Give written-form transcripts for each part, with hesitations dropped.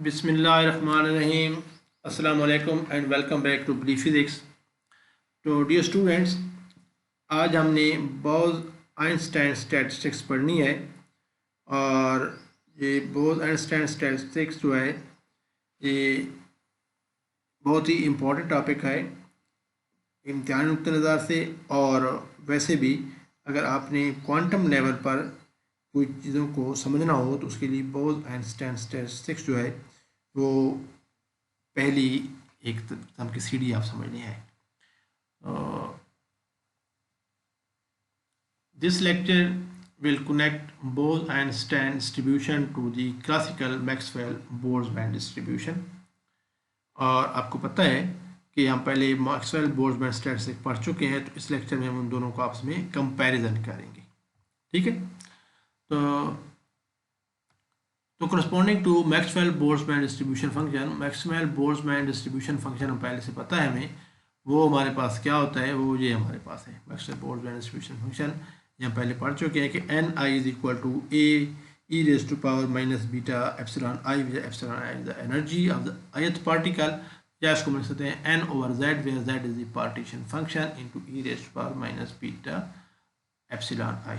बिस्मिल्लाहिर्रहमानिर्रहीम। अस्सलाम वालेकुम and welcome back to brief physics. तो डियर स्टूडेंट्स, आज हमने बोज़ आइंस्टाइन स्टैटिस्टिक्स पढ़नी है। और ये बोज़ आइंस्टाइन स्टैटिस्टिक्स जो है ये बहुत ही इम्पोर्टेंट टॉपिक है इम्तिहानी नुक्ते नज़र से, और वैसे भी अगर आपने क्वांटम लेवल पर कोई चीज़ों को समझना हो तो उसके लिए बोज़ आइंस्टाइन स्टैटिस्टिक्स जो है वो पहली एक तरह की सीढ़ी आप समझनी है। This lecture will connect Bose-Einstein distribution to the classical Maxwell-Boltzmann distribution। और आपको पता है कि हम पहले मैक्सवेल बोल्ट्जमैन स्टैटिस्टिक्स पढ़ चुके हैं, तो इस लेक्चर में हम उन दोनों को आपस में कंपैरिजन करेंगे। ठीक है, तो corresponding to Maxwell Boltzmann distribution function, Maxwell Boltzmann distribution function हम पहले से पता है हमें, वो हमारे पास क्या होता है, वो ये हमारे पास है मैक्सवेल बोल्ट्जमैन डिस्ट्रीब्यूशन फंक्शन। ये हम पहले पढ़ चुके हैं कि n i is equal to a e raise to power minus beta epsilon i, epsilon i the energy of the ith particle, या इसको मिल सकते हैं n over z where z is the partition function into e raise to power minus beta epsilon i.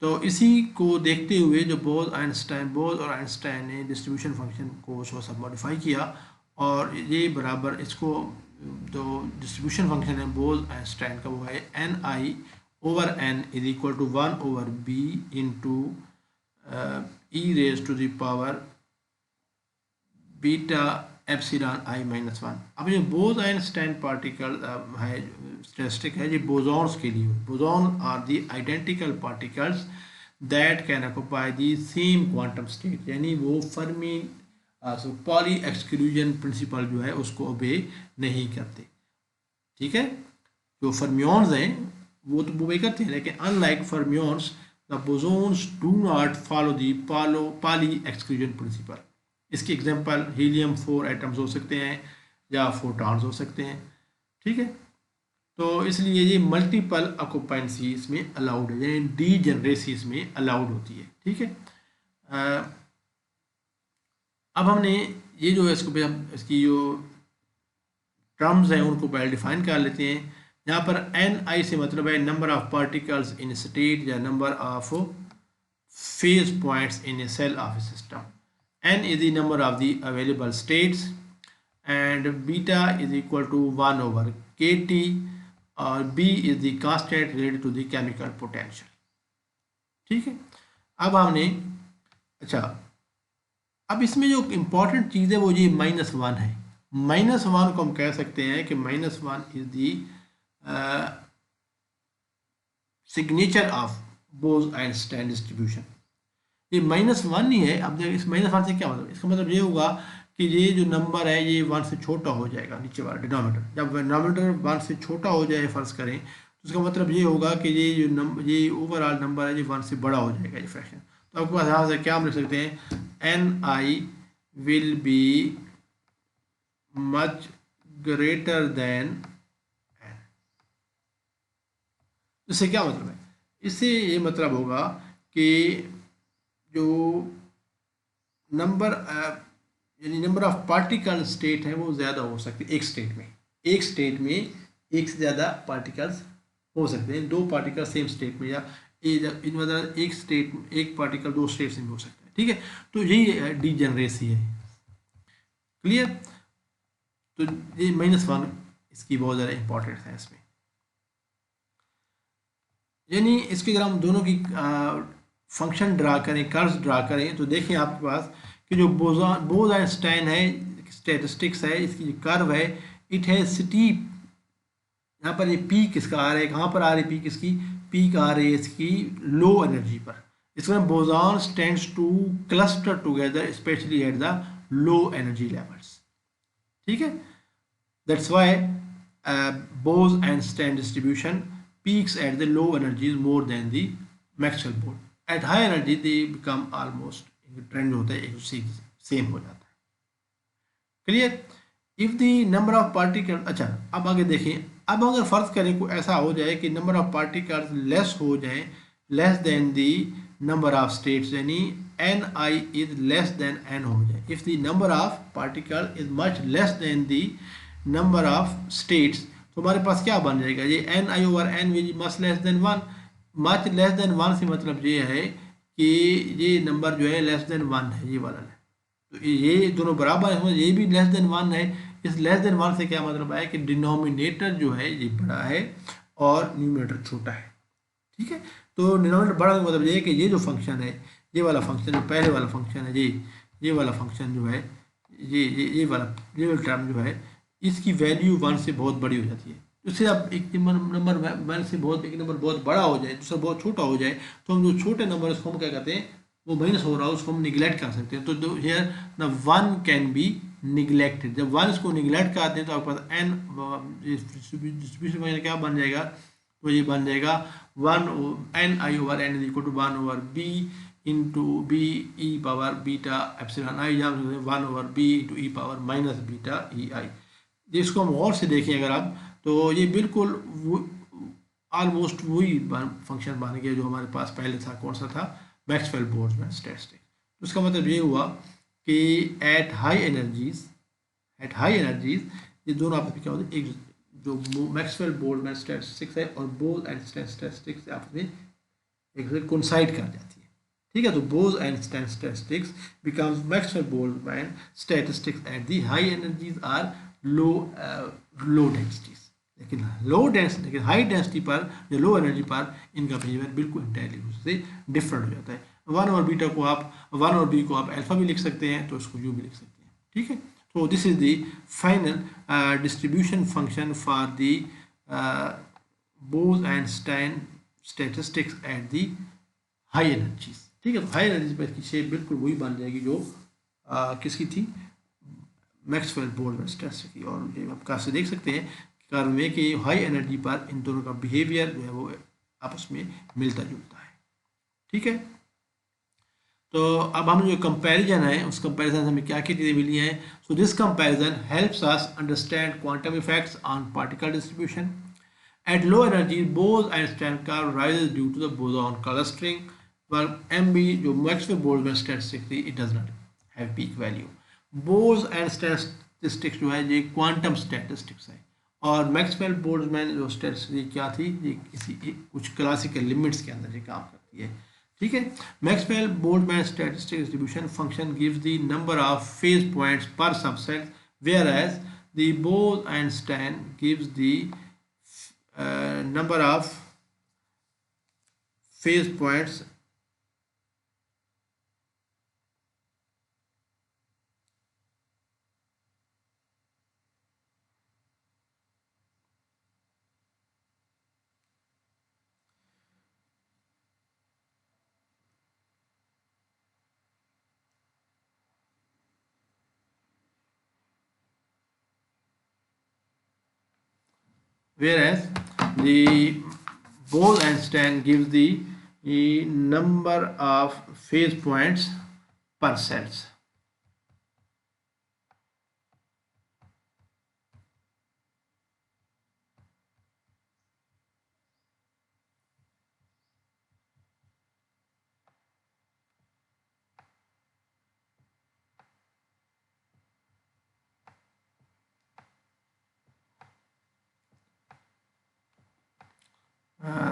तो इसी को देखते हुए जो बोज़ और आइंस्टाइन ने डिस्ट्रीब्यूशन फंक्शन को थोड़ा सा मॉडिफाई किया, और ये बराबर इसको जो डिस्ट्रीब्यूशन फंक्शन है बोज़ आइंस्टाइन का वो है N I over N is equal to 1 over B into E raise to the power beta epsilon I minus 1। अब ये बोज़ आइंस्टाइन पार्टिकल है स्टैटिस्टिक है, ये बोसॉन्स के लिए। Boson are the identical particles that can occupy the same quantum state, यानी वो Fermi poly exclusion principal जो है उसको ओबे नहीं करते। ठीक है, जो फर्मियॉन्स हैं वो तो ओबे करते हैं, लेकिन unlike fermions the bosons do not follow the Pauli exclusion principle. इसकी एग्जांपल हीलियम 4 एटम्स हो सकते हैं या फोटॉन्स हो सकते हैं। ठीक है, तो इसलिए ये मल्टीपल ऑक्यूपेंसी इसमें अलाउड है, यानी डी जनरेसी इसमें अलाउड होती है। ठीक है, अब हमने ये जो है इसको हम इसकी जो टर्म्स हैं उनको पहले डिफाइन कर लेते हैं। यहाँ पर एन आई से मतलब है number of particles in state या number of phase points in a cell of a system. n is the number of the available states and beta is equal to 1 over kt, और b is the constant related to the chemical potential। ठीक है, अब हमने अब इसमें जो important चीज़ है वो ये -1 है। -1 को हम कह सकते हैं कि -1 is the signature of Bose Einstein distribution. ये -1 ही है। अब देखिए इस -1 से क्या मतलब, इसका मतलब ये होगा कि ये जो नंबर है ये 1 से छोटा हो जाएगा, नीचे वाला डिनोमिनेटर। जब डिनोमिनेटर 1 से छोटा हो जाए फर्ज करें, तो उसका मतलब ये होगा कि ये जो नंबर, ये ओवरऑल नंबर है ये 1 से बड़ा हो जाएगा ये फ्रैक्शन। तो आपके पास यहाँ से क्या हम लिख सकते हैं, N I will be much greater than N. इससे क्या मतलब है, इससे ये मतलब होगा कि जो नंबर यानी नंबर ऑफ पार्टिकल स्टेट है वो ज़्यादा हो सकती है एक स्टेट में। एक स्टेट में एक से ज़्यादा पार्टिकल्स हो सकते हैं, 2 पार्टिकल सेम स्टेट में, या इन मतलब एक स्टेट एक पार्टिकल 2 स्टेट्स में हो सकता है। ठीक है, तो यही डीजेनरेसी है। क्लियर, तो ये -1 इसकी बहुत ज़्यादा इंपॉर्टेंट है इसमें। यानी इसके अगर हम दोनों की फंक्शन ड्रा करें, कर्व्स ड्रा करें, तो देखें आपके पास कि जो बोज़ आइंस्टाइन है स्टैटिस्टिक्स है, इसकी जो कर्व है इट है स्टीप। यहाँ पर ये पीक इसका आ रहा है, कहाँ पर आ रही है पीक इसकी, पीक आ रही है इसकी लो एनर्जी पर। इसमें bosons tends to cluster together specially at the low energy levels. ठीक है, that's why Bose Einstein distribution peaks at the low energies more than the Maxwell Boltzmann. At high energy they become almost, trend होता है एक same हो जाता है। Clear, if the number of particle. अब आगे देखें, अब अगर फर्ज करें को ऐसा हो जाए कि नंबर ऑफ पार्टिकल्स लेस हो जाए, less than the number of states, यानी n i is less than n हो जाए। If the number of particle is much less than the number of states, तो हमारे पास क्या बन जाएगा, ये n I over n which much less than one. Much less than one से मतलब ये है कि ये नंबर जो है लेस देन वन है, ये वाला है। तो ये दोनों बराबर है, ये भी लेस देन वन है। इस लेस देन वन से क्या मतलब है कि डिनोमिनेटर जो है ये बड़ा है और न्यूमरेटर छोटा है। ठीक है, तो डिनोमिनेटर बड़ा का मतलब ये है कि ये जो फंक्शन है, ये वाला फंक्शन जो पहले वाला फंक्शन है, ये वाला फंक्शन जो है, ये वाला टर्म जो है, इसकी वैल्यू वन से बहुत बड़ी हो जाती है। उससे अब एक नंबर वन से बहुत, एक नंबर बहुत बड़ा हो जाए, दूसरा बहुत छोटा हो जाए, तो हम जो छोटे नंबर उसको हम क्या कहते हैं, वो माइनस हो रहा है, उसको हम निगलेक्ट कर सकते हैं। तो here the one can be neglected. जब वन इसको निगलेक्ट करते हैं तो आपके पास एन डिस्ट्रीब्यूशन क्या बन जाएगा, तो ये बन जाएगा one n I over N is equal to one over B into b e power beta epsilon i, या one over B into e power minus beta e i. जिसको हम और से देखें अगर आप, तो ये बिल्कुल ऑलमोस्ट वही फंक्शन बन गया जो हमारे पास पहले था। कौन सा था, मैक्सवेल बोल्ट्जमैन स्टैटिस्टिक्स। तो उसका मतलब ये हुआ कि एट हाई एनर्जीज ये दोनों आपस में क्या होते हैं, एक जो मैक्सवेल बोल्ट्जमैन स्टैटिस्टिक्स है और बोल एंड स्टैटिस्टिक्स आपस में एक दूसरे कोइंसाइड कर जाती है। ठीक है, तो Bose and statistics becomes Maxwell Boltzmann statistics at the high energies or low densities. लेकिन हाई डेंसिटी पर या लो एनर्जी पर इनका बिहेवियर बिल्कुल इंटायरली उससे डिफरेंट हो जाता है। वन और बीटा को आप, वन और बी को आप अल्फा भी लिख सकते हैं, तो इसको यू भी लिख सकते हैं। ठीक है, तो this is the final distribution function for the Bose-Einstein statistics at the high energies. ठीक है, तो हाई एनर्जी पर इसकी शेप बिल्कुल वही बन जाएगी जो किसकी थी, मैक्सवेल बोल्ट्जमैन स्टैटिस्टिक्स की। और ये आप कहाँ से देख सकते हैं, कारण में कि हाई एनर्जी पर इन दोनों का बिहेवियर जो है वो आपस में मिलता जुलता है। ठीक है, तो अब हम जो कंपैरिजन है, उस कंपैरिजन से हमें क्या क्या चीज़ें मिली हैं। So this comparison helps us understand quantum effects on particle distribution at low energy. Bose-Einstein curve rises due to the boson clustering, while MB जो Maxwell Boltzmann statistics थी, it does not have peak value. Bose-Einstein statistics जो है ये quantum statistics है, और Maxwell Boltzmann जो statistics क्या थी, ये किसी कुछ क्लासिकल लिमिट्स के अंदर ये काम करती है। ठीक है, Maxwell Boltzmann statistic distribution function gives the number of phase points पर subset, whereas the Bose-Einstein gives the number of phase points whereas the Bose-Einstein gives the number of phase points per cells.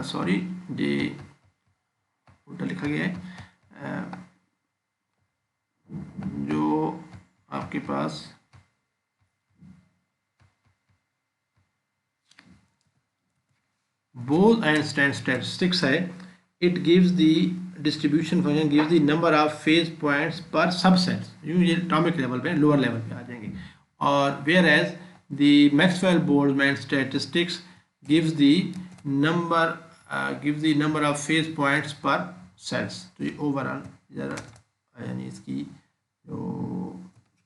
Sorry, ये उल्टा लिखा गया है। जो आपके पास Bose-Einstein statistics है, it gives the distribution function gives the number of phase points per subset, ये atomic level पे, लोअर लेवल पे आ जाएंगे। और whereas the Maxwell Boltzmann statistics gives the number of phase points per cells। तो ये overall ज़रा यानी इसकी जो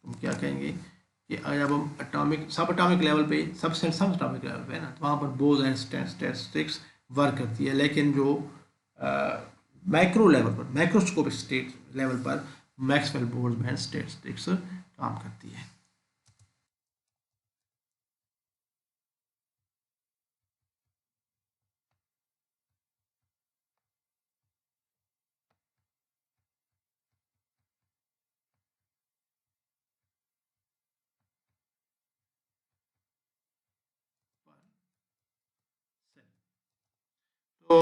हम क्या कहेंगे कि जब हम सब एटॉमिक लेवल पे, सब एटॉमिक लेवल पे है ना, तो वहाँ पर बोज एंड स्टैटिस्टिक्स वर्क करती है। लेकिन जो माइक्रो लेवल पर, माइक्रोस्कोपिक स्टेट लेवल पर मैक्सवेल बोल्ट्जमैन स्टैटिस्टिक्स काम करती है। तो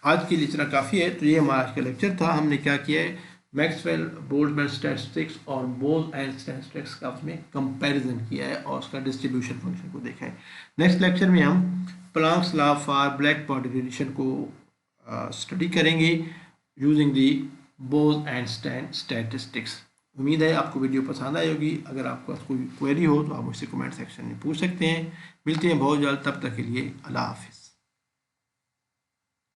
आज के लिए इतना काफ़ी है। तो ये हमारा आज का लेक्चर था। हमने क्या किया है, मैक्सवेल बोल्ट्जमैन स्टैटिस्टिक्स और बोल एंड स्टैटिस्टिक्स का उसमें कंपैरिजन किया है और उसका डिस्ट्रीब्यूशन फंक्शन को देखा है। नेक्स्ट लेक्चर में हम Planck's law for black body radiation को स्टडी करेंगे यूजिंग दी बोल एंड स्टैटिस्टिक्स। उम्मीद है आपको वीडियो पसंद आई होगी। अगर आपको कोई क्वेरी हो तो आप मुझसे कमेंट सेक्शन में पूछ सकते हैं। मिलते हैं बहुत जल्द, तब तक के लिए अल्लाह हाफिज़।